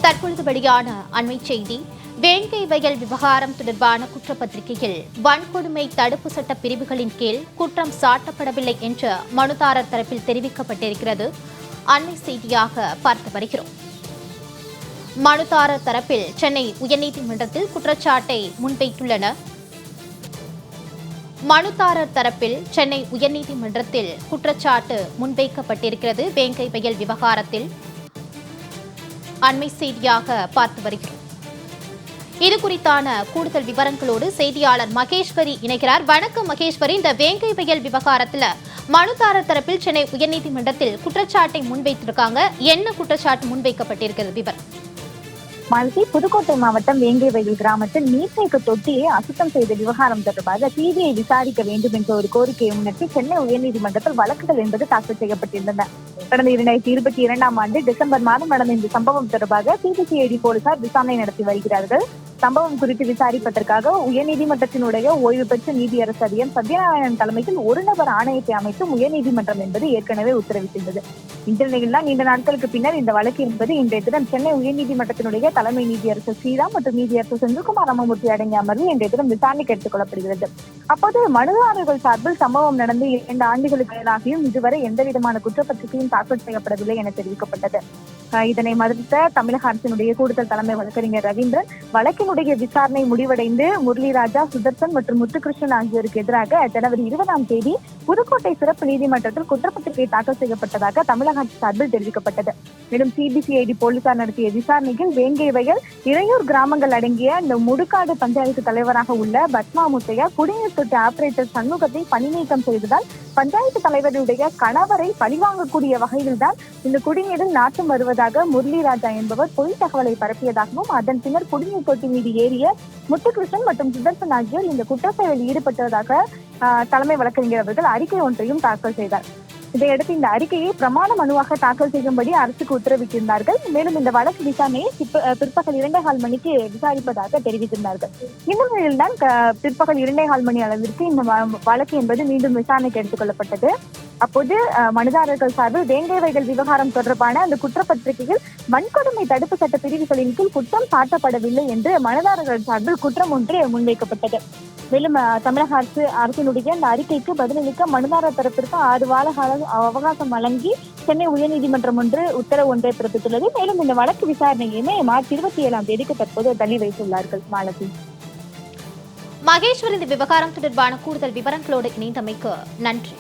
தற்பொழுது வெளியான அண்மை செய்தி. வேங்கை வயல் விவகாரம் தொடர்பான குற்றப்பத்திரிகையில் வன்கொடுமை தடுப்பு சட்ட பிரிவுகளின் கீழ் குற்றம் சாட்டப்படவில்லை என்று மனுதாரர் தரப்பில் தெரிவிக்கப்பட்டிருக்கிறது. அண்மை செய்தியாக பார்த்து வருகிறோம். மனுதாரர் தரப்பில் சென்னை உயர்நீதிமன்றத்தில் குற்றச்சாட்டை முன்வைத்துள்ளனர். மனுதாரர் தரப்பில் சென்னை உயர்நீதிமன்றத்தில் குற்றச்சாட்டு முன்வைக்கப்பட்டிருக்கிறது. வேங்கை வயல் விவகாரத்தில் அண்மை செய்தியாக பார்த்து வருகிறோம். இது குறித்தான கூடுதல் விவரங்களோடு செய்தியாளர் மகேஸ்வரி இணைகிறார். வணக்கம் மகேஸ்வரி. இந்த வேங்கை வயல் விவகாரத்தில் மனுதாரர் தரப்பில் சென்னை உயர்நீதிமன்றத்தில் குற்றச்சாட்டை முன்வைத்திருக்காங்க. என்ன குற்றச்சாட்டு முன்வைக்கப்பட்டிருக்கிறது விவரம்? மாலதி, புதுக்கோட்டை மாவட்டம் வேங்கை வயல் கிராமத்தில் நீர்த்தேக்க தொட்டியை அசுத்தம் செய்த விவகாரம் தொடர்பாக சிபிஐ விசாரிக்க வேண்டும் என்ற ஒரு கோரிக்கையை முன்னிட்டு சென்னை உயர்நீதிமன்றத்தில் வழக்குகள் என்பது தாக்கல் செய்யப்பட்டிருந்தன. கடந்த 2022ஆம் ஆண்டு டிசம்பர் மாதம் நடந்த இந்த சம்பவம் தொடர்பாக சிபிசிஐடி போலீசார் விசாரணை நடத்தி வருகிறார்கள். சம்பவம் குறித்து விசாரிப்பதற்காக உயர்நீதிமன்றத்தினுடைய ஓய்வு பெற்ற நீதியரசர் சத்யநாராயணன் தலைமையில் ஒரு நபர் ஆணையத்தை அமைத்தும் உயர்நீதிமன்றம் என்பது ஏற்கனவே உத்தரவிட்டிருந்தது. இந்த நிலையில்தான் நீண்ட நாட்களுக்கு பின்னர் இந்த வழக்கு என்பது இன்றைய தினம் சென்னை உயர்நீதிமன்றத்தினுடைய தலைமை நீதியரசர் ஸ்ரீராம் மற்றும் நீதியரசர் செந்தில்குமார் ராமமூர்த்தி அடங்கிய அமர்வு இன்றைய தினம் விசாரணைக்கு எடுத்துக் கொள்ளப்படுகிறது. அப்போது மனுதாரர்கள் சார்பில் சம்பவம் நடந்து 2 ஆண்டுகளுக்கு மேலாகியும் இதுவரை எந்த விதமான குற்றப்பத்திரிகையும் தாக்கல் செய்யப்படவில்லை என தெரிவிக்கப்பட்டது. இதனை மறுத்த தமிழக அரசினுடைய கூடுதல் தலைமை வழக்கறிஞர் ரவீந்திரன், வழக்கினுடைய விசாரணை முடிவடைந்து முரளிராஜா, சுதர்சன் மற்றும் முத்துகிருஷ்ணன் ஆகியோருக்கு எதிராக ஜனவரி 20ஆம் தேதி புதுக்கோட்டை சிறப்பு நீதிமன்றத்தில் குற்றப்பத்திரிகை தாக்கல் செய்யப்பட்டதாக தமிழக அரசு சார்பில் தெரிவிக்கப்பட்டது. மேலும் சிபிசிஐடி போலீசார் நடத்திய விசாரணையில் வேங்கை வயல் இறையூர் கிராமங்கள் அடங்கிய இந்த முடுகாடு பஞ்சாயத்து தலைவராக உள்ள பத்மா முத்தையா குடிநீர் தொட்டி ஆபரேட்டர் சண்முகத்தை பணி நீக்கம் செய்ததால் பஞ்சாயத்து தலைவருடைய கணவரை பழிவாங்கக்கூடிய வகையில்தான் இந்த குடிநீரில் நாட்டம் வருவதாக முரளிராஜா என்பவர் பொய் தகவலை பரப்பியதாகவும் அதன் பின்னர் குடிநீர் தொட்டி மீது ஏறிய முத்துகிருஷ்ணன் மற்றும் சுதர்சன் ஆகியோர் இந்த குற்றச்செயலில் ஈடுபட்டதாக தலைமை வழக்கறிஞர் அவர்கள் அறிக்கை ஒன்றையும் தாக்கல் செய்தார். இதையடுத்து இந்த அறிக்கையை பிரமாண மனுவாக தாக்கல் செய்யும்படி அரசுக்கு உத்தரவிட்டிருந்தார்கள். மேலும் இந்த வழக்கு விசாரணையை பிற்பகல் 2:15 மணிக்கு விசாரிப்பதாக தெரிவித்திருந்தார்கள். இந்த நிலையில்தான் பிற்பகல் 2:15 மணி அளவிற்கு இந்த வழக்கு என்பது மீண்டும் விசாரணைக்கு எடுத்துக் கொள்ளப்பட்டது. அப்போது மனுதாரர்கள் சார்பில் வேங்கை வயல் விவகாரம் தொடர்பான அந்த குற்றப்பத்திரிகையில் வன்கொடுமை தடுப்பு சட்ட பிரிவுகளின் கீழ் குற்றம் சாட்டப்படவில்லை என்று மனுதாரர்கள் சார்பில் குற்றம் ஒன்று முன்வைக்கப்பட்டது. மேலும் தமிழக அரசினுடைய அந்த அறிக்கைக்கு பதிலளிக்க மனுதாரர் தரப்பிற்கு 6 வார கால அவகாசம் வழங்கி சென்னை உயர்நீதிமன்றம் உத்தரவு ஒன்றை பிறப்பித்துள்ளது. மேலும் இந்த வழக்கு விசாரணையுமே மார்ச் 27ஆம் தேதிக்கு தற்போது தள்ளி வைத்துள்ளார்கள். மாலதி, மகேஸ்வரி, இந்த விவகாரம் தொடர்பான கூடுதல் விவரங்களோடு இணைந்தமைக்கு நன்றி.